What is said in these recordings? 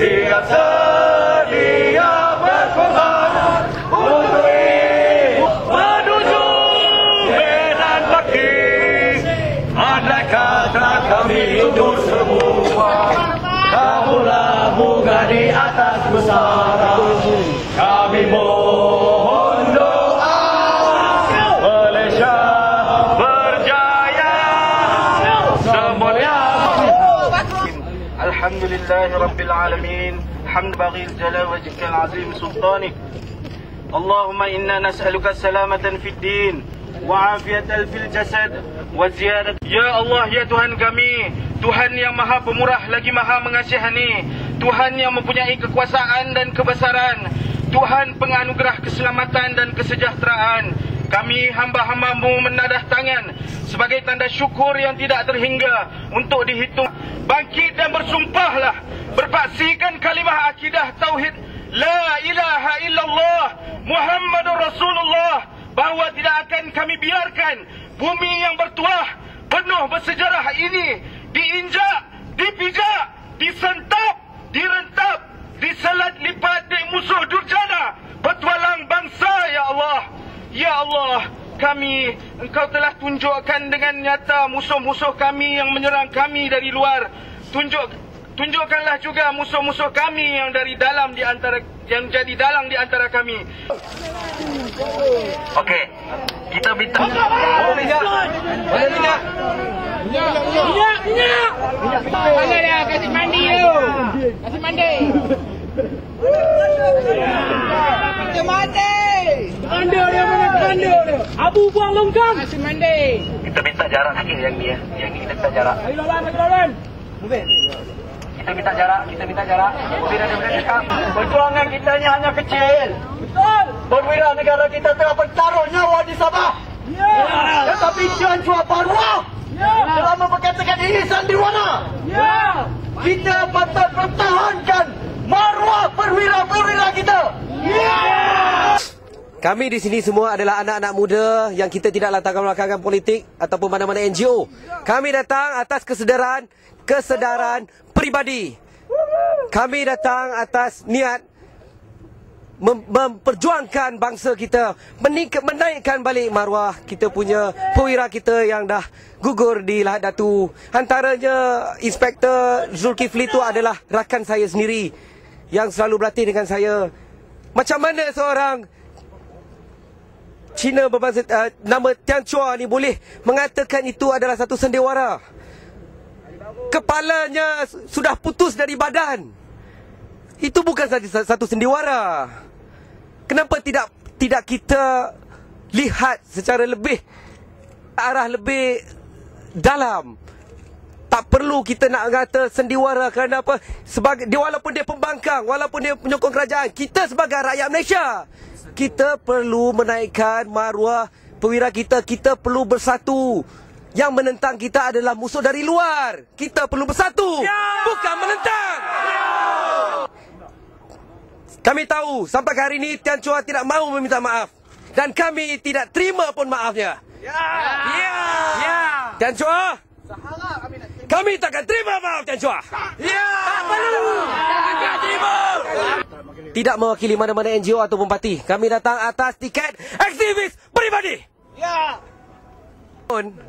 siap sedia berkorban untuk menuju medan bakti. Andai kata kami mundur semua, kamulah bunga di atas pusara. Kami mohon doa Malaysia berjaya semuanya. Alhamdulillahi Rabbil Alamin. Hamd baghil jalal wajhikal azim sultanik. Allahumma inna nas'aluka salamatan fid din wa afiyatan fil jasad wa ziyadat. Ya Allah, ya Tuhan kami, Tuhan yang maha pemurah lagi maha mengasihani, Tuhan yang mempunyai kekuasaan dan kebesaran, Tuhan penganugerah keselamatan dan kesejahteraan. Kami hamba-hamba-Mu menadah tangan sebagai tanda syukur yang tidak terhingga untuk dihitung. Bangkit dan bersumpahlah, berpaksikan kalimah akidah tauhid La ilaha illallah Muhammadur Rasulullah, bahawa tidak akan kami biarkan bumi yang bertuah penuh bersejarah ini diinjak, dipijak, disentap, direntap, diselat lipat di musuh durjana petualang bangsa. Ya Allah, ya Allah, kami, Engkau telah tunjukkan dengan nyata musuh-musuh kami yang menyerang kami dari luar. Tunjukkanlah juga musuh-musuh kami yang dari dalam di antara, yang jadi dalang di antara kami. Okey, kita minta minyak. Mana dia? Kasih mandi tu. Kasih mandi. Kasih mandi. Mandi dia mana mandi dia? Abu buang longkang. Kasih mandi. Kita minta jarak sikit yang ni ya. Yang ni kita minta jarak. Ayo lawan. Move. Kita minta jarak. Perwira negara kita, perjuangan kita ni hanya kecil. Betul. Perwira negara kita telah bertaruh nyawa di Sabah. Ya. Tetapi Tuan Chua Parwah telah memperkatakan ini sandiwara. Ya. Kita patut pertahankan maruah perwira-perwira kita. Ya. Kami di sini semua adalah anak-anak muda yang kita tidak latar belakang politik ataupun mana-mana NGO. Kami datang atas kesedaran peribadi. Kami datang atas niat memperjuangkan bangsa kita, menaikkan balik maruah kita punya perwira kita yang dah gugur di Lahad Datu. Antaranya Inspektor Zulkifli itu adalah rakan saya sendiri yang selalu berlatih dengan saya. Macam mana seorang Cina berbangsa nama Tian Chua ni boleh mengatakan itu adalah satu sandiwara? Kepalanya sudah putus dari badan. Itu bukan satu sandiwara. Kenapa tidak kita lihat secara lebih arah lebih dalam? Tak perlu kita nak kata sandiwara. Kerana apa? Sebagai dia, walaupun dia pembangkang, walaupun dia penyokong kerajaan, kita sebagai rakyat Malaysia, kita perlu menaikkan maruah perwira kita. Kita perlu bersatu. Yang menentang kita adalah musuh dari luar. Kita perlu bersatu, bukan menentang. Kami tahu sampai hari ini Tian Chua tidak mahu meminta maaf, dan kami tidak terima pun maafnya. Tian Chua, kami takkan terima maaf Tian Chua. Tak perlu. Takkan terima. Tidak mewakili mana-mana NGO ataupun parti. Kami datang atas tiket aktivis peribadi.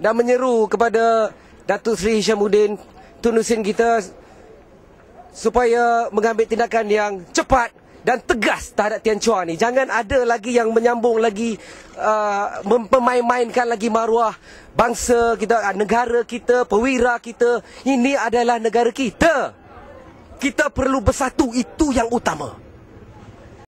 Dan menyeru kepada Datuk Seri Hishamuddin Tun Nusin kita supaya mengambil tindakan yang cepat dan tegas terhadap Tian Chua ni. Jangan ada lagi yang menyambung lagi, memain-mainkan lagi maruah bangsa kita, negara kita, perwira kita. Ini adalah negara kita. Kita perlu bersatu, itu yang utama.